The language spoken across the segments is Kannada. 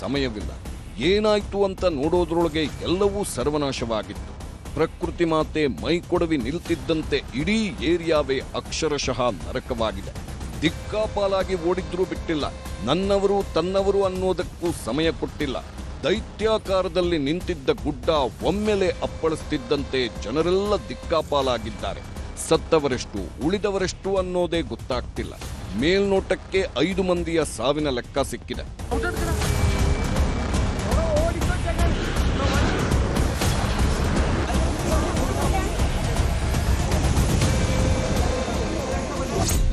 ಸಮಯವಿಲ್ಲ. ಏನಾಯ್ತು ಅಂತ ನೋಡೋದ್ರೊಳಗೆ ಎಲ್ಲವೂ ಸರ್ವನಾಶವಾಗಿತ್ತು. ಪ್ರಕೃತಿ ಮಾತೆ ಮೈಕೊಡವಿ ನಿಲ್ತಿದ್ದಂತೆ ಇಡೀ ಏರಿಯಾವೇ ಅಕ್ಷರಶಃ ನರಕವಾಗಿದೆ. ದಿಕ್ಕಾಪಾಲಾಗಿ ಓಡಿದ್ರೂ ಬಿಟ್ಟಿಲ್ಲ. ನನ್ನವರು ತನ್ನವರು ಅನ್ನೋದಕ್ಕೂ ಸಮಯ ಕೊಟ್ಟಿಲ್ಲ. ದೈತ್ಯಾಕಾರದಲ್ಲಿ ನಿಂತಿದ್ದ ಗುಡ್ಡ ಒಮ್ಮೆಲೆ ಅಪ್ಪಳಿಸ್ತಿದ್ದಂತೆ ಜನರೆಲ್ಲ ದಿಕ್ಕಾಪಾಲಾಗಿದ್ದಾರೆ. ಸತ್ತವರೆಷ್ಟು ಉಳಿದವರೆಷ್ಟು ಅನ್ನೋದೇ ಗೊತ್ತಾಗ್ತಿಲ್ಲ. ಮೇಲ್ನೋಟಕ್ಕೆ 5 ಮಂದಿಯ ಸಾವಿನ ಲೆಕ್ಕ ಸಿಕ್ಕಿದೆ.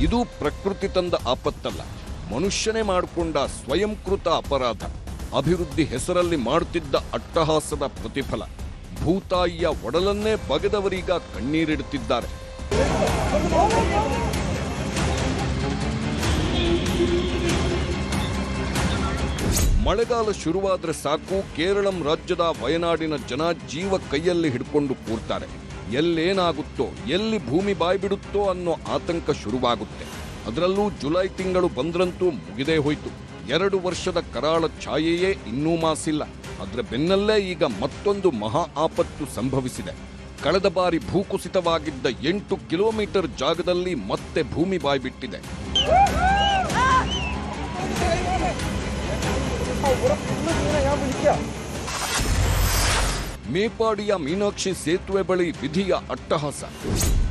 ಇದು ಪ್ರಕೃತಿ ತಂದ ಆಪತ್ತಲ್ಲ, ಮನುಷ್ಯನೇ ಮಾಡಿಕೊಂಡ ಸ್ವಯಂಕೃತ ಅಪರಾಧ. ಅಭಿವೃದ್ಧಿ ಹೆಸರಲ್ಲಿ ಮಾಡುತ್ತಿದ್ದ ಅಟ್ಟಹಾಸದ ಪ್ರತಿಫಲ. ಭೂತಾಯಿಯ ಒಡಲನ್ನೇ ಬಗೆದವರೀಗ ಕಣ್ಣೀರಿಡುತ್ತಿದ್ದಾರೆ. ಮಳೆಗಾಲ ಶುರುವಾದ್ರೆ ಸಾಕು, ಕೇರಳಂ ರಾಜ್ಯದ ವಯನಾಡಿನ ಜನ ಜೀವ ಕೈಯಲ್ಲಿ ಹಿಡ್ಕೊಂಡು ಕೂರ್ತಾರೆ. ಎಲ್ಲೇನಾಗುತ್ತೋ, ಎಲ್ಲಿ ಭೂಮಿ ಬಾಯ್ಬಿಡುತ್ತೋ ಅನ್ನೋ ಆತಂಕ ಶುರುವಾಗುತ್ತೆ. ಅದರಲ್ಲೂ ಜುಲೈ ತಿಂಗಳು ಬಂದ್ರಂತೂ ಮುಗಿದೇ ಹೋಯ್ತು. 2 ವರ್ಷದ ಕರಾಳ ಛಾಯೆಯೇ ಇನ್ನೂ ಮಾಸಿಲ್ಲ. ಅದರ ಬೆನ್ನಲ್ಲೇ ಈಗ ಮತ್ತೊಂದು ಮಹಾ ಆಪತ್ತು ಸಂಭವಿಸಿದೆ. ಕಳೆದ ಬಾರಿ ಭೂಕುಸಿತವಾಗಿದ್ದ 8 ಕಿಲೋಮೀಟರ್ ಜಾಗದಲ್ಲಿ ಮತ್ತೆ ಭೂಮಿ ಬಾಯ್ಬಿಟ್ಟಿದೆ. ಮೇಪಾಡಿಯ ಮೀನಾಕ್ಷಿ ಸೇತುವೆ ಬಳಿ ವಿಧಿಯ ಅಟ್ಟಹಾಸ.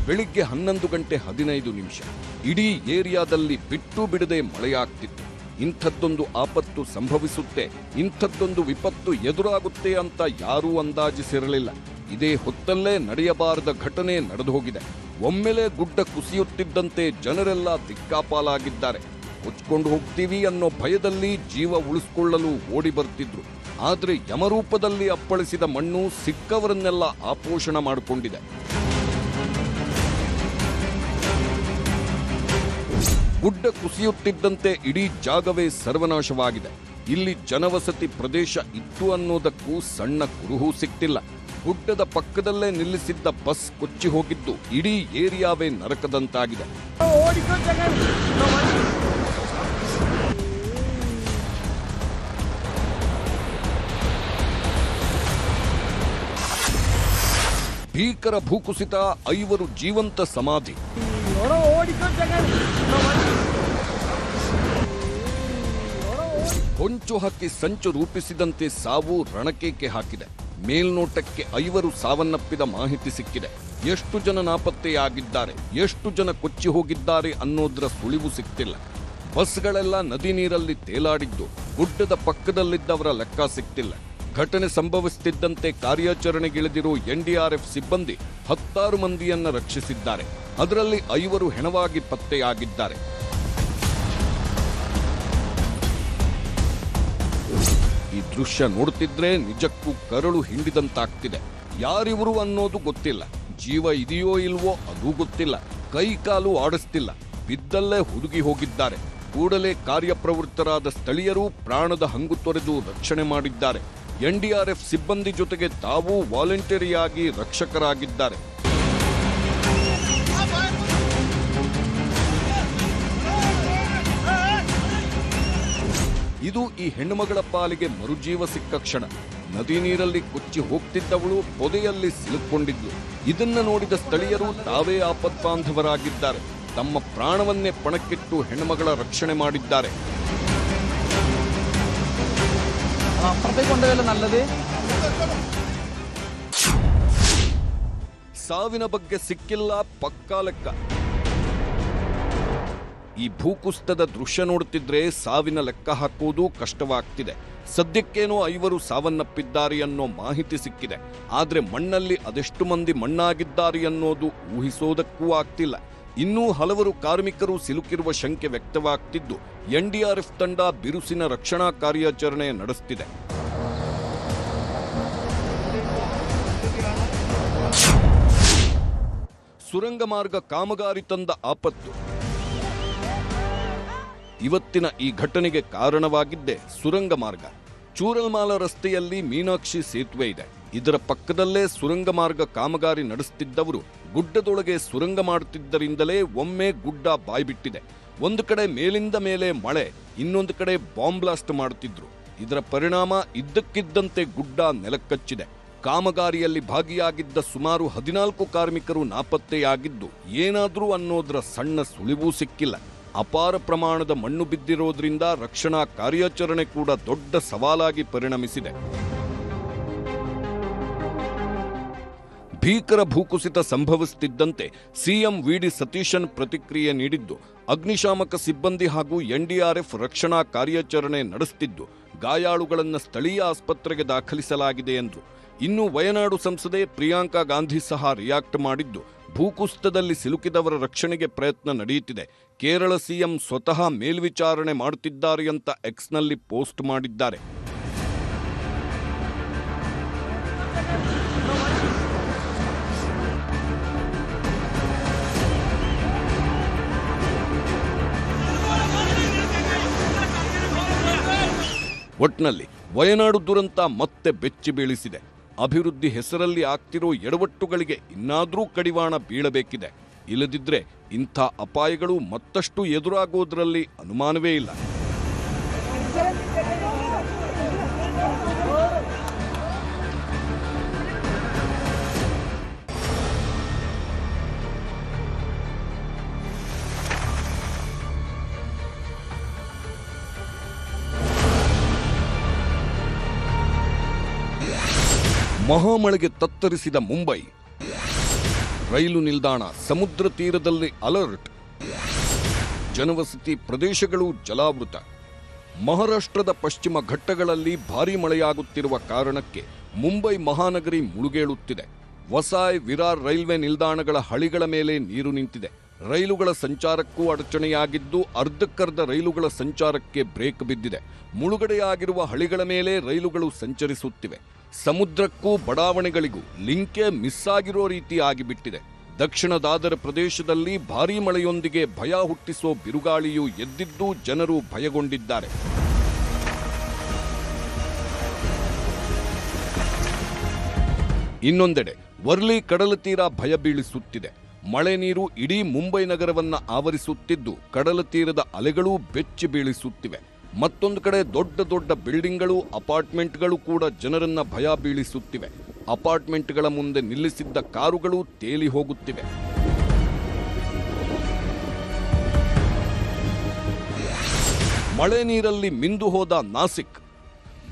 ಬೆಳಿಗ್ಗೆ 11:15 ಇಡೀ ಏರಿಯಾದಲ್ಲಿ ಬಿಟ್ಟು ಬಿಡದೆ ಮಳೆಯಾಗ್ತಿತ್ತು. ಇಂಥದ್ದೊಂದು ಆಪತ್ತು ಸಂಭವಿಸುತ್ತೆ, ಇಂಥದ್ದೊಂದು ವಿಪತ್ತು ಎದುರಾಗುತ್ತೆ ಅಂತ ಯಾರೂ ಅಂದಾಜಿಸಿರಲಿಲ್ಲ. ಇದೇ ಹೊತ್ತಲ್ಲೇ ನಡೆಯಬಾರದ ಘಟನೆ ನಡೆದು ಹೋಗಿದೆ. ಒಮ್ಮೆಲೆ ಗುಡ್ಡ ಕುಸಿಯುತ್ತಿದ್ದಂತೆ ಜನರೆಲ್ಲ ದಿಕ್ಕಾಪಾಲಾಗಿದ್ದಾರೆ. ಕೊಚ್ಕೊಂಡು ಹೋಗ್ತೀವಿ ಅನ್ನೋ ಭಯದಲ್ಲಿ ಜೀವ ಉಳಿಸಿಕೊಳ್ಳಲು ಓಡಿ ಬರ್ತಿದ್ರು. ಆದ್ರೆ ಯಮರೂಪದಲ್ಲಿ ಅಪ್ಪಳಿಸಿದ ಮಣ್ಣು ಸಿಕ್ಕವರನ್ನೆಲ್ಲ ಆಪೋಷಣ ಮಾಡಿಕೊಂಡಿದೆ. ಗುಡ್ಡ ಕುಸಿಯುತ್ತಿದ್ದಂತೆ ಇಡೀ ಜಾಗವೇ ಸರ್ವನಾಶವಾಗಿದೆ. ಇಲ್ಲಿ ಜನವಸತಿ ಪ್ರದೇಶ ಇತ್ತು ಅನ್ನೋದಕ್ಕೂ ಸಣ್ಣ ಕುರುಹು ಸಿಕ್ತಿಲ್ಲ. ಗುಡ್ಡದ ಪಕ್ಕದಲ್ಲೇ ನಿಲ್ಲಿಸಿದ್ದ ಬಸ್ ಕೊಚ್ಚಿ ಹೋಗಿದ್ದು ಇಡೀ ಏರಿಯಾವೇ ನರಕದಂತಾಗಿದೆ. ಭೀಕರ ಭೂಕುಸಿತ, 5 ಜೀವಂತ ಸಮಾಧಿ. ಹೊಂಚು ಹಾಕಿ ಸಂಚು ರೂಪಿಸಿದಂತೆ ಸಾವು ರಣಕೇಕೆ ಹಾಕಿದೆ. ಮೇಲ್ನೋಟಕ್ಕೆ 5 ಸಾವನ್ನಪ್ಪಿದ ಮಾಹಿತಿ ಸಿಕ್ಕಿದೆ. ಎಷ್ಟು ಜನ ನಾಪತ್ತೆಯಾಗಿದ್ದಾರೆ, ಎಷ್ಟು ಜನ ಕೊಚ್ಚಿ ಹೋಗಿದ್ದಾರೆ ಅನ್ನೋದ್ರ ಸುಳಿವು ಸಿಕ್ತಿಲ್ಲ. ಬಸ್ಗಳೆಲ್ಲ ನದಿ ನೀರಲ್ಲಿ ತೇಲಾಡಿದ್ದು, ಗುಡ್ಡದ ಪಕ್ಕದಲ್ಲಿದ್ದವರ ಲೆಕ್ಕ ಸಿಕ್ತಿಲ್ಲ. ಘಟನೆ ಸಂಭವಿಸುತ್ತಿದ್ದಂತೆ ಕಾರ್ಯಾಚರಣೆಗಿಳಿದಿರುವ NDRF ಸಿಬ್ಬಂದಿ 16 ಮಂದಿಯನ್ನ ರಕ್ಷಿಸಿದ್ದಾರೆ. ಅದರಲ್ಲಿ 5 ಹೆಣವಾಗಿ ಪತ್ತೆಯಾಗಿದ್ದಾರೆ. ಈ ದೃಶ್ಯ ನೋಡುತ್ತಿದ್ರೆ ನಿಜಕ್ಕೂ ಕರಳು ಹಿಂಡಿದಂತಾಗ್ತಿದೆ. ಯಾರಿವರು ಅನ್ನೋದು ಗೊತ್ತಿಲ್ಲ, ಜೀವ ಇದೆಯೋ ಇಲ್ವೋ ಅದೂ ಗೊತ್ತಿಲ್ಲ. ಕೈ ಕಾಲು ಆಡಿಸ್ತಿಲ್ಲ, ಬಿದ್ದಲ್ಲೇ ಹುದುಗಿ ಹೋಗಿದ್ದಾರೆ. ಕೂಡಲೇ ಕಾರ್ಯಪ್ರವೃತ್ತರಾದ ಸ್ಥಳೀಯರು ಪ್ರಾಣದ ಹಂಗು ತೊರೆದು ರಕ್ಷಣೆ ಮಾಡಿದ್ದಾರೆ. NDRF ಸಿಬ್ಬಂದಿ ಜೊತೆಗೆ ತಾವೂ ವಾಲಂಟರಿಯಾಗಿ ರಕ್ಷಕರಾಗಿದ್ದಾರೆ. ಇದು ಈ ಹೆಣ್ಣುಮಗಳ ಪಾಲಿಗೆ ಮರುಜೀವ ಸಿಕ್ಕ ಕ್ಷಣ. ನದಿ ನೀರಲ್ಲಿ ಕೊಚ್ಚಿ ಹೋಗ್ತಿದ್ದವಳು ಪೊದೆಯಲ್ಲಿ ಸಿಲುಕೊಂಡಿದ್ಲು. ಇದನ್ನ ನೋಡಿದ ಸ್ಥಳೀಯರು ತಾವೇ ಆಪತ್ಬಾಂಧವರಾಗಿದ್ದಾರೆ. ತಮ್ಮ ಪ್ರಾಣವನ್ನೇ ಪಣಕ್ಕಿಟ್ಟು ಹೆಣ್ಣುಮಗಳ ರಕ್ಷಣೆ ಮಾಡಿದ್ದಾರೆ. ಸಾವಿನ ಬಗ್ಗೆ ಸಿಕ್ಕಿಲ್ಲ ಪಕ್ಕಾ ಲೆಕ್ಕ. ಈ ಭೂಕುಸಿತದ ದೃಶ್ಯ ನೋಡುತ್ತಿದ್ರೆ ಸಾವಿನ ಲೆಕ್ಕ ಹಾಕುವುದು ಕಷ್ಟವಾಗ್ತಿದೆ. ಸದ್ಯಕ್ಕೇನೋ 5 ಸಾವನ್ನಪ್ಪಿದ್ದಾರೆ ಅನ್ನೋ ಮಾಹಿತಿ ಸಿಕ್ಕಿದೆ. ಆದ್ರೆ ಮಣ್ಣಲ್ಲಿ ಅದೆಷ್ಟು ಮಂದಿ ಮಣ್ಣಾಗಿದ್ದಾರೆ ಅನ್ನೋದು ಊಹಿಸೋದಕ್ಕೂ ಆಗ್ತಿಲ್ಲ. ಇನ್ನೂ ಹಲವರು ಕಾರ್ಮಿಕರು ಸಿಲುಕಿರುವ ಶಂಕೆ ವ್ಯಕ್ತವಾಗ್ತಿದ್ದು NDRF ತಂಡ ಬಿರುಸಿನ ರಕ್ಷಣಾ ಕಾರ್ಯಾಚರಣೆ ನಡೆಸುತ್ತಿದೆ. ಸುರಂಗ ಮಾರ್ಗ ಕಾಮಗಾರಿ ತಂದ ಆಪತ್ತು. ಇವತ್ತಿನ ಈ ಘಟನೆಗೆ ಕಾರಣವಾಗಿದ್ದೇ ಸುರಂಗ ಮಾರ್ಗ. ಚೂರಲ್ಮಾಲ ರಸ್ತೆಯಲ್ಲಿ ಮೀನಾಕ್ಷಿ ಸೇತುವೆ ಇದೆ. ಇದರ ಪಕ್ಕದಲ್ಲೇ ಸುರಂಗ ಮಾರ್ಗ ಕಾಮಗಾರಿ ನಡೆಸುತ್ತಿದ್ದವರು ಗುಡ್ಡದೊಳಗೆ ಸುರಂಗ ಮಾಡುತ್ತಿದ್ದರಿಂದಲೇ ಒಮ್ಮೆ ಗುಡ್ಡ ಬಾಯ್ಬಿಟ್ಟಿದೆ. ಒಂದು ಕಡೆ ಮೇಲಿಂದ ಮೇಲೆ ಮಳೆ, ಇನ್ನೊಂದು ಕಡೆ ಬಾಂಬ್ ಬ್ಲಾಸ್ಟ್ ಮಾಡುತ್ತಿದ್ರು. ಇದರ ಪರಿಣಾಮ ಇದ್ದಕ್ಕಿದ್ದಂತೆ ಗುಡ್ಡ ನೆಲಕ್ಕಚ್ಚಿದೆ. ಕಾಮಗಾರಿಯಲ್ಲಿ ಭಾಗಿಯಾಗಿದ್ದ ಸುಮಾರು 14 ಕಾರ್ಮಿಕರು ನಾಪತ್ತೆಯಾಗಿದ್ದು ಏನಾದರೂ ಅನ್ನೋದರ ಸಣ್ಣ ಸುಳಿವೂ ಸಿಕ್ಕಿಲ್ಲ. ಅಪಾರ ಪ್ರಮಾಣದ ಮಣ್ಣು ಬಿದ್ದಿರೋದ್ರಿಂದ ರಕ್ಷಣಾ ಕಾರ್ಯಾಚರಣೆ ಕೂಡ ದೊಡ್ಡ ಸವಾಲಾಗಿ ಪರಿಣಮಿಸಿದೆ. ಭೀಕರ ಭೂಕುಸಿತ ಸಂಭವಿಸುತ್ತಿದ್ದಂತೆ ಸಿಎಂ ವಿಡಿ ಸತೀಶನ್ ಪ್ರತಿಕ್ರಿಯೆ ನೀಡಿದ್ದು, ಅಗ್ನಿಶಾಮಕ ಸಿಬ್ಬಂದಿ ಹಾಗೂ ಎನ್ಡಿಆರ್ಎಫ್ ರಕ್ಷಣಾ ಕಾರ್ಯಾಚರಣೆ ನಡೆಸುತ್ತಿದ್ದು ಗಾಯಾಳುಗಳನ್ನು ಸ್ಥಳೀಯ ಆಸ್ಪತ್ರೆಗೆ ದಾಖಲಿಸಲಾಗಿದೆ ಎಂದರು. ಇನ್ನು ವಯನಾಡು ಸಂಸದೆ ಪ್ರಿಯಾಂಕಾ ಗಾಂಧಿ ಸಹ ರಿಯಾಕ್ಟ್ ಮಾಡಿದ್ದು, ಭೂಕುಸಿತದಲ್ಲಿ ಸಿಲುಕಿದವರ ರಕ್ಷಣೆಗೆ ಪ್ರಯತ್ನ ನಡೆಯುತ್ತಿದೆ. ಕೇರಳ ಸಿಎಂ ಸ್ವತಃ ಮೇಲ್ವಿಚಾರಣೆ ಮಾಡುತ್ತಿದ್ದಾರೆ ಅಂತ ಎಕ್ಸ್ನಲ್ಲಿ ಪೋಸ್ಟ್ ಮಾಡಿದ್ದಾರೆ. ಒಟ್ನಲ್ಲಿ ವಯನಾಡು ದುರಂತ ಮತ್ತೆ ಬೆಚ್ಚಿ ಬೀಳಿಸಿದೆ. ಅಭಿವೃದ್ಧಿ ಹೆಸರಲ್ಲಿ ಆಗ್ತಿರೋ ಎಡವಟ್ಟುಗಳಿಗೆ ಇನ್ನಾದರೂ ಕಡಿವಾಣ ಬೀಳಬೇಕಿದೆ. ಇಲ್ಲದಿದ್ರೆ ಇಂಥ ಅಪಾಯಗಳು ಮತ್ತಷ್ಟು ಎದುರಾಗೋದ್ರಲ್ಲಿ ಅನುಮಾನವೇ ಇಲ್ಲ. ಮಹಾಮಳೆಗೆ ತತ್ತರಿಸಿದ ಮುಂಬೈ. ರೈಲು ನಿಲ್ದಾಣ, ಸಮುದ್ರ ತೀರದಲ್ಲಿ ಅಲರ್ಟ್. ಜನವಸತಿ ಪ್ರದೇಶಗಳು ಜಲಾವೃತ. ಮಹಾರಾಷ್ಟ್ರದ ಪಶ್ಚಿಮ ಘಟ್ಟಗಳಲ್ಲಿ ಭಾರೀ ಮಳೆಯಾಗುತ್ತಿರುವ ಕಾರಣಕ್ಕೆ ಮುಂಬೈ ಮಹಾನಗರಿ ಮುಳುಗೇಳುತ್ತಿದೆ. ವಸಾಯ್, ವಿರಾರ್ ರೈಲ್ವೆ ನಿಲ್ದಾಣಗಳ ಹಳಿಗಳ ಮೇಲೆ ನೀರು ನಿಂತಿದೆ. ರೈಲುಗಳ ಸಂಚಾರಕ್ಕೂ ಅಡಚಣೆಯಾಗಿದ್ದು ಅರ್ಧಕ್ಕರ್ಧ ರೈಲುಗಳ ಸಂಚಾರಕ್ಕೆ ಬ್ರೇಕ್ ಬಿದ್ದಿದೆ. ಮುಳುಗಡೆಯಾಗಿರುವ ಹಳಿಗಳ ಮೇಲೆ ರೈಲುಗಳು ಸಂಚರಿಸುತ್ತಿವೆ. ಸಮುದ್ರಕ್ಕೂ ಬಡಾವಣೆಗಳಿಗೂ ಲಿಂಕೇ ಮಿಸ್ ಆಗಿರೋ ರೀತಿ ಆಗಿಬಿಟ್ಟಿದೆ. ದಕ್ಷಿಣ ದಾದರ ಪ್ರದೇಶದಲ್ಲಿ ಭಾರೀ ಮಳೆಯೊಂದಿಗೆ ಭಯ ಹುಟ್ಟಿಸೋ ಬಿರುಗಾಳಿಯೂ ಎದ್ದಿದ್ದು ಜನರು ಭಯಗೊಂಡಿದ್ದಾರೆ. ಇನ್ನೊಂದೆಡೆ ವರ್ಲಿ ಕಡಲ ತೀರ ಭಯ ಬೀಳಿಸುತ್ತಿದೆ. ಮಳೆ ನೀರು ಇಡೀ ಮುಂಬೈ ನಗರವನ್ನ ಆವರಿಸುತ್ತಿದ್ದು ಕಡಲ ತೀರದ ಅಲೆಗಳೂ ಬೆಚ್ಚಿ ಬೀಳಿಸುತ್ತಿವೆ. ಮತ್ತೊಂದು ಕಡೆ ದೊಡ್ಡ ದೊಡ್ಡ ಬಿಲ್ಡಿಂಗ್ಗಳು, ಅಪಾರ್ಟ್ಮೆಂಟ್ಗಳು ಕೂಡ ಜನರನ್ನ ಭಯ ಬೀಳಿಸುತ್ತಿವೆ. ಅಪಾರ್ಟ್ಮೆಂಟ್ಗಳ ಮುಂದೆ ನಿಲ್ಲಿಸಿದ್ದ ಕಾರುಗಳು ತೇಲಿ ಹೋಗುತ್ತಿವೆ. ಮಳೆ ನೀರಲ್ಲಿ ಮಿಂದು ಹೋದ ನಾಸಿಕ್.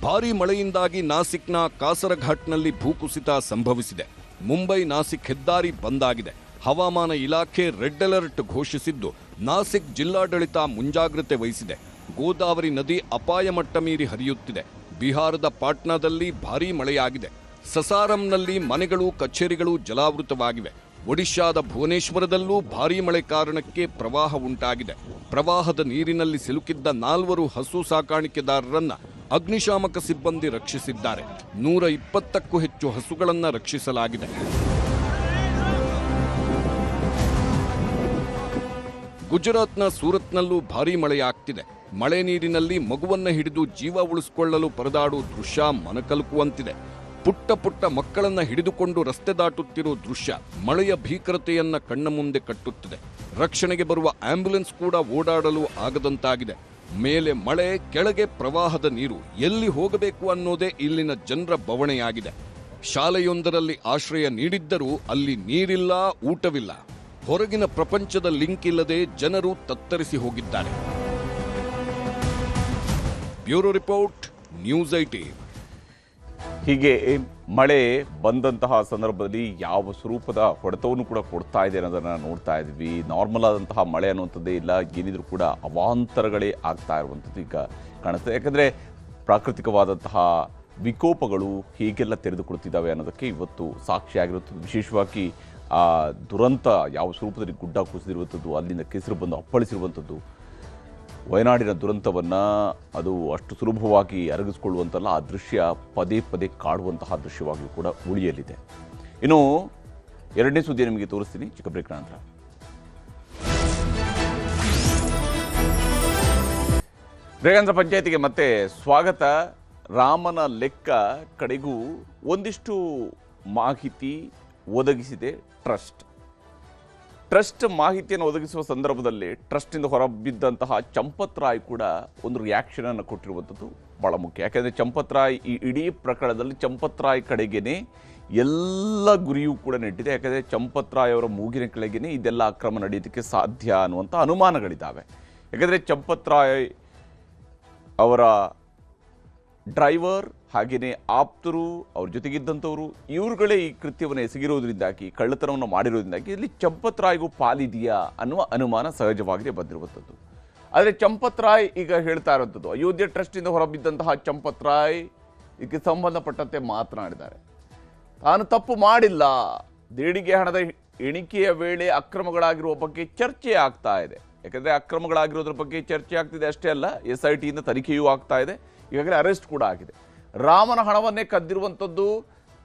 ಭಾರೀ ಮಳೆಯಿಂದಾಗಿ ನಾಸಿಕ್ನ ಕಾಸರಘಾಟ್ನಲ್ಲಿ ಭೂಕುಸಿತ ಸಂಭವಿಸಿದೆ. ಮುಂಬೈ ನಾಸಿಕ್ ಹೆದ್ದಾರಿ ಬಂದ್ ಆಗಿದೆ. ಹವಾಮಾನ ಇಲಾಖೆ ರೆಡ್ ಅಲರ್ಟ್ ಘೋಷಿಸಿದ್ದು ನಾಸಿಕ್ ಜಿಲ್ಲಾಡಳಿತ ಮುಂಜಾಗ್ರತೆ ವಹಿಸಿದೆ. ಗೋದಾವರಿ ನದಿ ಅಪಾಯ ಮಟ್ಟ ಮೀರಿ ಹರಿಯುತ್ತಿದೆ. ಬಿಹಾರದ ಪಾಟ್ನಾದಲ್ಲಿ ಭಾರೀ ಮಳೆಯಾಗಿದೆ. ಸಸಾರಂನಲ್ಲಿ ಮನೆಗಳು, ಕಚೇರಿಗಳು ಜಲಾವೃತವಾಗಿವೆ. ಒಡಿಶಾದ ಭುವನೇಶ್ವರದಲ್ಲೂ ಭಾರೀ ಮಳೆ ಕಾರಣಕ್ಕೆ ಪ್ರವಾಹ ಉಂಟಾಗಿದೆ. ಪ್ರವಾಹದ ನೀರಿನಲ್ಲಿ ಸಿಲುಕಿದ್ದ 4 ಹಸು ಸಾಕಾಣಿಕೆದಾರರನ್ನ ಅಗ್ನಿಶಾಮಕ ಸಿಬ್ಬಂದಿ ರಕ್ಷಿಸಿದ್ದಾರೆ. 120ಕ್ಕೂ ಹೆಚ್ಚು ಹಸುಗಳನ್ನು ರಕ್ಷಿಸಲಾಗಿದೆ. ಗುಜರಾತ್ನ ಸೂರತ್ನಲ್ಲೂ ಭಾರೀ ಮಳೆಯಾಗ್ತಿದೆ. ಮಳೆ ನೀರಿನಲ್ಲಿ ಮಗುವನ್ನ ಹಿಡಿದು ಜೀವ ಉಳಿಸಿಕೊಳ್ಳಲು ಪರದಾಡುವ ದೃಶ್ಯ ಮನಕಲುಕುವಂತಿದೆ. ಪುಟ್ಟ ಪುಟ್ಟ ಮಕ್ಕಳನ್ನ ಹಿಡಿದುಕೊಂಡು ರಸ್ತೆ ದಾಟುತ್ತಿರೋ ದೃಶ್ಯ ಮಳೆಯ ಭೀಕರತೆಯನ್ನ ಕಣ್ಣ ಮುಂದೆ ಕಟ್ಟುತ್ತಿದೆ. ರಕ್ಷಣೆಗೆ ಬರುವ ಆಂಬ್ಯುಲೆನ್ಸ್ ಕೂಡ ಓಡಾಡಲು ಆಗದಂತಾಗಿದೆ. ಮೇಲೆ ಮಳೆ, ಕೆಳಗೆ ಪ್ರವಾಹದ ನೀರು. ಎಲ್ಲಿ ಹೋಗಬೇಕು ಅನ್ನೋದೇ ಇಲ್ಲಿನ ಜನರ ಬವಣೆಯಾಗಿದೆ. ಶಾಲೆಯೊಂದರಲ್ಲಿ ಆಶ್ರಯ ನೀಡಿದ್ದರೂ ಅಲ್ಲಿ ನೀರಿಲ್ಲ, ಊಟವಿಲ್ಲ. ಹೊರಗಿನ ಪ್ರಪಂಚದ ಲಿಂಕ್ ಇಲ್ಲದೆ ಜನರು ತತ್ತರಿಸಿ ಹೋಗಿದ್ದಾರೆ. Bureau report, news 18. ಹೀಗೆ ಮಳೆ ಬಂದಂತಹ ಸಂದರ್ಭದಲ್ಲಿ ಯಾವ ಸ್ವರೂಪದ ಹೊಡೆತವನ್ನು ಕೂಡ ಕೊಡ್ತಾ ಇದೆ ಅನ್ನೋದನ್ನು ನೋಡ್ತಾ ಇದ್ವಿ. ನಾರ್ಮಲ್ ಆದಂತಹ ಮಳೆ ಅನ್ನುವಂಥದ್ದೇ ಇಲ್ಲ, ಏನಿದ್ರು ಕೂಡ ಅವಾಂತರಗಳೇ ಆಗ್ತಾ ಇರುವಂಥದ್ದು ಈಗ ಕಾಣುತ್ತೆ. ಯಾಕಂದರೆ ಪ್ರಾಕೃತಿಕವಾದಂತಹ ವಿಕೋಪಗಳು ಹೀಗೆಲ್ಲ ತೆರೆದುಕೊಳ್ತಿದ್ದಾವೆ ಅನ್ನೋದಕ್ಕೆ ಇವತ್ತು ಸಾಕ್ಷಿಯಾಗಿರುತ್ತದೆ. ವಿಶೇಷವಾಗಿ ಆ ದುರಂತ ಯಾವ ಸ್ವರೂಪದಲ್ಲಿ ಗುಡ್ಡ ಕುಸಿದಿರುವಂಥದ್ದು, ಅಲ್ಲಿಂದ ಕೆಸರು ಬಂದು ಅಪ್ಪಳಿಸಿರುವಂಥದ್ದು, ವಯನಾಡಿನ ದುರಂತವನ್ನು ಅದು ಅಷ್ಟು ಸುಲಭವಾಗಿ ಅರಗಿಸ್ಕೊಳ್ಳುವಂತಲ್ಲ, ಆ ದೃಶ್ಯ ಪದೇ ಪದೇ ಕಾಡುವಂತಹ ದೃಶ್ಯವಾಗಿಯೂ ಕೂಡ ಉಳಿಯಲಿದೆ. ಇನ್ನು ಎರಡನೇ ಸುದ್ದಿ ನಿಮಗೆ ತೋರಿಸ್ತೀನಿ ಚಿಕ್ಕ ಬ್ರೇಕ್ ನಂತರ. ರೇಗಾಂಧ್ರ ಪಂಚಾಯತಿಗೆ ಮತ್ತೆ ಸ್ವಾಗತ. ರಾಮನ ಲೆಕ್ಕ ಕಡೆಗೂ ಒಂದಿಷ್ಟು ಮಾಹಿತಿ ಒದಗಿಸಿದೆ ಟ್ರಸ್ಟ್. ಟ್ರಸ್ಟ್ ಮಾಹಿತಿಯನ್ನು ಒದಗಿಸುವ ಸಂದರ್ಭದಲ್ಲಿ ಟ್ರಸ್ಟಿಂದ ಹೊರಬಿದ್ದಂತಹ ಚಂಪತ್ ರಾಯ್ ಕೂಡ ಒಂದು ರಿಯಾಕ್ಷನ್ ಅನ್ನು ಕೊಟ್ಟಿರುವಂಥದ್ದು ಬಹಳ ಮುಖ್ಯ. ಯಾಕೆಂದರೆ ಚಂಪತ್ ರಾಯ್ ಈ ಇಡೀ ಪ್ರಕರಣದಲ್ಲಿ ಚಂಪತ್ ರಾಯ್ ಕಡೆಗೇನೆ ಎಲ್ಲ ಗುರಿಯೂ ಕೂಡ ನೆಟ್ಟಿದೆ. ಯಾಕೆಂದರೆ ಚಂಪತ್ ರಾಯ್ ಅವರ ಮೂಗಿನ ಕೆಳಗೇನೆ ಇದೆಲ್ಲ ಅಕ್ರಮ ನಡೆಯೋದಕ್ಕೆ ಸಾಧ್ಯ ಅನ್ನುವಂಥ ಅನುಮಾನಗಳಿದ್ದಾವೆ. ಯಾಕೆಂದರೆ ಚಂಪತ್ ರಾಯ್ ಅವರ ಡ್ರೈವರ್ ಹಾಗೆಯೇ ಆಪ್ತರು, ಅವ್ರ ಜೊತೆಗಿದ್ದಂಥವರು, ಇವ್ರುಗಳೇ ಈ ಕೃತ್ಯವನ್ನು ಎಸಗಿರೋದ್ರಿಂದಾಗಿ, ಕಳ್ಳತನವನ್ನು ಮಾಡಿರೋದ್ರಿಂದಾಗಿ ಇಲ್ಲಿ ಚಂಪತ್ ರಾಯ್ಗೂ ಪಾಲಿದೆಯಾ ಅನ್ನುವ ಅನುಮಾನ ಸಹಜವಾಗಿದೆ ಬಂದಿರುವಂಥದ್ದು. ಆದರೆ ಚಂಪತ್ ರಾಯ್ ಈಗ ಹೇಳ್ತಾ ಇರುವಂಥದ್ದು, ಅಯೋಧ್ಯೆ ಟ್ರಸ್ಟಿಂದ ಹೊರಬಿದ್ದಂತಹ ಚಂಪತ್ ರಾಯ್ ಇದಕ್ಕೆ ಸಂಬಂಧಪಟ್ಟಂತೆ ಮಾತನಾಡಿದ್ದಾರೆ. ತಾನು ತಪ್ಪು ಮಾಡಿಲ್ಲ, ದೇಣಿಗೆ ಹಣದ ಎಣಿಕೆಯ ವೇಳೆ ಅಕ್ರಮಗಳಾಗಿರುವ ಬಗ್ಗೆ ಚರ್ಚೆ ಆಗ್ತಾ ಇದೆ. ಯಾಕಂದರೆ ಅಕ್ರಮಗಳಾಗಿರೋದ್ರ ಬಗ್ಗೆ ಚರ್ಚೆ ಆಗ್ತಿದೆ ಅಷ್ಟೇ ಅಲ್ಲ, SIT ಇಂದ ತನಿಖೆಯೂ ಆಗ್ತಾ ಇದೆ, ಈಗಾಗಲೇ ಅರೆಸ್ಟ್ ಕೂಡ ಆಗಿದೆ. ರಾಮನ ಹಣವನ್ನೇ ಕದ್ದಿರುವಂಥದ್ದು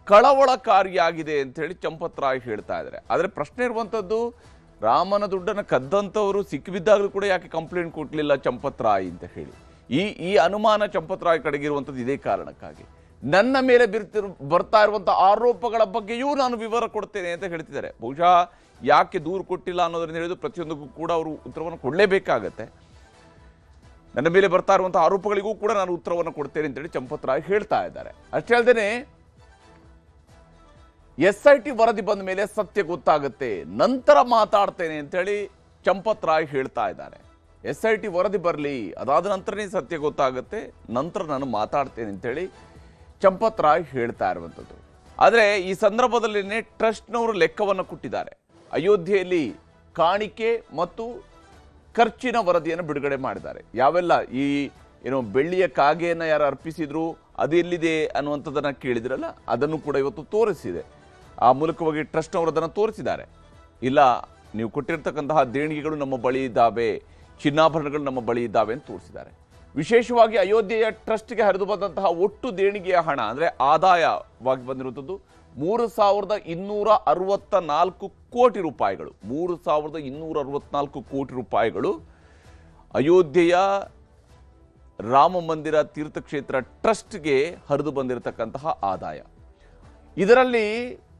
ಕಳವಳಕಾರಿಯಾಗಿದೆ ಅಂತೇಳಿ ಚಂಪತ್ ರಾಯ್ ಹೇಳ್ತಾ ಇದ್ದಾರೆ. ಆದರೆ ಪ್ರಶ್ನೆ ಇರುವಂಥದ್ದು, ರಾಮನ ದುಡ್ಡನ್ನು ಕದ್ದಂಥವರು ಸಿಕ್ಕಿಬಿದ್ದಾಗಲೂ ಕೂಡ ಯಾಕೆ ಕಂಪ್ಲೇಂಟ್ ಕೊಡಲಿಲ್ಲ ಚಂಪತ್ ರಾಯ್ ಅಂತ ಹೇಳಿ ಈ ಅನುಮಾನ ಚಂಪತ್ ರಾಯ್ ಕಡೆಗಿರುವಂಥದ್ದು ಇದೇ ಕಾರಣಕ್ಕಾಗಿ. ನನ್ನ ಮೇಲೆ ಬರ್ತಾ ಇರುವಂಥ ಆರೋಪಗಳ ಬಗ್ಗೆಯೂ ನಾನು ವಿವರ ಕೊಡ್ತೇನೆ ಅಂತ ಹೇಳ್ತಿದ್ದಾರೆ. ಬಹುಶಃ ಯಾಕೆ ದೂರು ಕೊಟ್ಟಿಲ್ಲ ಅನ್ನೋದನ್ನು ಹೇಳಿದು ಪ್ರತಿಯೊಂದಕ್ಕೂ ಕೂಡ ಅವರು ಉತ್ತರವನ್ನು ಕೊಡಲೇಬೇಕಾಗತ್ತೆ. ನನ್ನ ಮೇಲೆ ಬರ್ತಾ ಇರುವಂಥ ಆರೋಪಗಳಿಗೂ ಕೂಡ ನಾನು ಉತ್ತರವನ್ನು ಕೊಡ್ತೇನೆ ಅಂತೇಳಿ ಚಂಪತ್ ರಾಯ್ ಹೇಳ್ತಾ ಇದ್ದಾರೆ. ಅಷ್ಟೇ ಅಲ್ಲದೆ SIT ವರದಿ ಬಂದ ಮೇಲೆ ಸತ್ಯ ಗೊತ್ತಾಗುತ್ತೆ, ನಂತರ ಮಾತಾಡ್ತೇನೆ ಅಂತೇಳಿ ಚಂಪತ್ ರಾಯ್ ಹೇಳ್ತಾ ಇದ್ದಾರೆ. SIT ವರದಿ ಬರಲಿ, ಅದಾದ ನಂತರನೇ ಸತ್ಯ ಗೊತ್ತಾಗುತ್ತೆ, ನಂತರ ನಾನು ಮಾತಾಡ್ತೇನೆ ಅಂತೇಳಿ ಚಂಪತ್ ರಾಯ್ ಹೇಳ್ತಾ ಇರುವಂಥದ್ದು. ಆದರೆ ಈ ಸಂದರ್ಭದಲ್ಲಿನೇ ಟ್ರಸ್ಟ್ನವರು ಲೆಕ್ಕವನ್ನು ಕೊಟ್ಟಿದ್ದಾರೆ. ಅಯೋಧ್ಯೆಯಲ್ಲಿ ಕಾಣಿಕೆ ಮತ್ತು ಖರ್ಚಿನ ವರದಿಯನ್ನು ಬಿಡುಗಡೆ ಮಾಡಿದ್ದಾರೆ. ಯಾವೆಲ್ಲ ಈ ಬೆಳ್ಳಿಯ ಕಾಗೆಯನ್ನು ಯಾರು ಅರ್ಪಿಸಿದ್ರು ಅದು ಎಲ್ಲಿದೆ ಅನ್ನುವಂಥದ್ದನ್ನು ಕೇಳಿದ್ರಲ್ಲ, ಅದನ್ನು ಕೂಡ ಇವತ್ತು ತೋರಿಸಿದೆ. ಆ ಮೂಲಕವಾಗಿ ಟ್ರಸ್ಟ್ನವರು ಅದನ್ನು ತೋರಿಸಿದ್ದಾರೆ. ಇಲ್ಲ, ನೀವು ಕೊಟ್ಟಿರ್ತಕ್ಕಂತಹ ದೇಣಿಗೆಗಳು ನಮ್ಮ ಬಳಿ ಇದ್ದಾವೆ, ಚಿನ್ನಾಭರಣಗಳು ನಮ್ಮ ಬಳಿ ಇದ್ದಾವೆ ಅಂತ ತೋರಿಸಿದ್ದಾರೆ. ವಿಶೇಷವಾಗಿ ಅಯೋಧ್ಯೆಯ ಟ್ರಸ್ಟ್ಗೆ ಹರಿದು ಬಂದಂತಹ ಒಟ್ಟು ದೇಣಿಗೆಯ ಹಣ ಅಂದರೆ ಆದಾಯವಾಗಿ ಬಂದಿರುವಂಥದ್ದು 3,264 ಕೋಟಿ ರೂಪಾಯಿಗಳು. 3,264 ಕೋಟಿ ರೂಪಾಯಿಗಳು ಅಯೋಧ್ಯೆಯ ರಾಮ ಮಂದಿರ ತೀರ್ಥಕ್ಷೇತ್ರ ಟ್ರಸ್ಟ್ಗೆ ಹರಿದು ಬಂದಿರತಕ್ಕಂತಹ ಆದಾಯ. ಇದರಲ್ಲಿ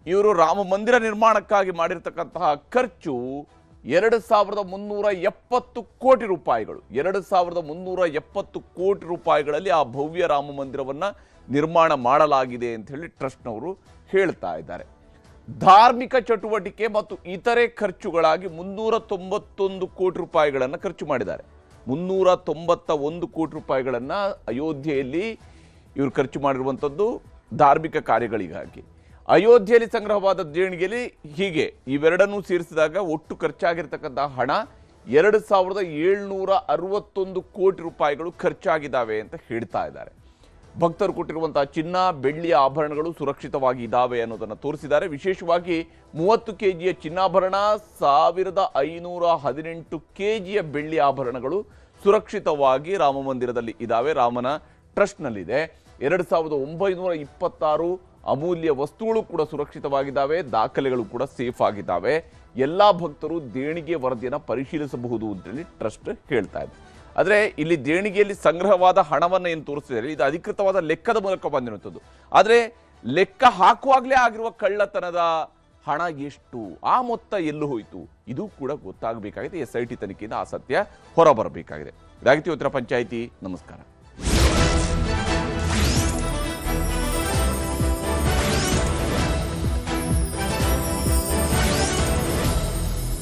ಇವರು ರಾಮ ಮಂದಿರ ನಿರ್ಮಾಣಕ್ಕಾಗಿ ಮಾಡಿರ್ತಕ್ಕಂತಹ ಖರ್ಚು 2,370 ಕೋಟಿ ರೂಪಾಯಿಗಳು. 2,370 ಕೋಟಿ ರೂಪಾಯಿಗಳಲ್ಲಿ ಆ ಭವ್ಯ ರಾಮ ಮಂದಿರವನ್ನು ನಿರ್ಮಾಣ ಮಾಡಲಾಗಿದೆ ಅಂತ ಹೇಳಿ ಟ್ರಸ್ಟ್ನವರು ಹೇಳ್ತಾ ಇದ್ದಾರೆ. ಧಾರ್ಮಿಕ ಚಟುವಟಿಕೆ ಮತ್ತು ಇತರೆ ಖರ್ಚುಗಳಾಗಿ 391 ಕೋಟಿ ರೂಪಾಯಿಗಳನ್ನು ಖರ್ಚು ಮಾಡಿದ್ದಾರೆ. 391 ಕೋಟಿ ರೂಪಾಯಿಗಳನ್ನು ಅಯೋಧ್ಯೆಯಲ್ಲಿ ಇವರು ಖರ್ಚು ಮಾಡಿರುವಂಥದ್ದು ಧಾರ್ಮಿಕ ಕಾರ್ಯಗಳಿಗಾಗಿ. ಅಯೋಧ್ಯೆಯಲ್ಲಿ ಸಂಗ್ರಹವಾದ ದೇಣಿಗೆಯಲ್ಲಿ ಹೀಗೆ ಇವೆರಡನ್ನೂ ಸೇರಿಸಿದಾಗ ಒಟ್ಟು ಖರ್ಚಾಗಿರ್ತಕ್ಕಂಥ ಹಣ 2,761 ಕೋಟಿ ರೂಪಾಯಿಗಳು ಖರ್ಚಾಗಿದ್ದಾವೆ ಅಂತ ಹೇಳ್ತಾ ಇದ್ದಾರೆ. ಭಕ್ತರು ಕೊಟ್ಟಿರುವಂತಹ ಚಿನ್ನ, ಬೆಳ್ಳಿಯ ಆಭರಣಗಳು ಸುರಕ್ಷಿತವಾಗಿ ಇದ್ದಾವೆ ಅನ್ನೋದನ್ನು ತೋರಿಸಿದ್ದಾರೆ. ವಿಶೇಷವಾಗಿ 30 ಕೆಜಿಯ ಚಿನ್ನಾಭರಣ, 1,518 ಕೆಜಿಯ ಬೆಳ್ಳಿ ಆಭರಣಗಳು ಸುರಕ್ಷಿತವಾಗಿ ರಾಮ ಮಂದಿರದಲ್ಲಿ ಇದ್ದಾವೆ, ರಾಮನ ಟ್ರಸ್ಟ್ನಲ್ಲಿದೆ. 2,926 ಅಮೂಲ್ಯ ವಸ್ತುಗಳು ಕೂಡ ಸುರಕ್ಷಿತವಾಗಿದ್ದಾವೆ, ದಾಖಲೆಗಳು ಕೂಡ ಸೇಫ್ ಆಗಿದ್ದಾವೆ. ಎಲ್ಲ ಭಕ್ತರು ದೇಣಿಗೆ ವರದಿಯನ್ನು ಪರಿಶೀಲಿಸಬಹುದು ಅಂತೇಳಿ ಟ್ರಸ್ಟ್ ಹೇಳ್ತಾ ಇದೆ. ಆದರೆ ಇಲ್ಲಿ ದೇಣಿಗೆಯಲ್ಲಿ ಸಂಗ್ರಹವಾದ ಹಣವನ್ನು ಏನು ತೋರಿಸಿದರೆ ಇದು ಅಧಿಕೃತವಾದ ಲೆಕ್ಕದ ಮೂಲಕ ಬಂದಿರುವಂಥದ್ದು. ಆದರೆ ಲೆಕ್ಕ ಹಾಕುವಾಗಲೇ ಆಗಿರುವ ಕಳ್ಳತನದ ಹಣ ಎಷ್ಟು, ಆ ಮೊತ್ತ ಎಲ್ಲೂ ಹೋಯಿತು, ಇದು ಕೂಡ ಗೊತ್ತಾಗಬೇಕಾಗಿದೆ. SIT ತನಿಖೆಯಿಂದ ಆ ಸತ್ಯ ಹೊರಬರಬೇಕಾಗಿದೆ. ಇದಾಗಿತ್ತು ಇವತ್ತಿನ ಪಂಚಾಯಿತಿ. ನಮಸ್ಕಾರ.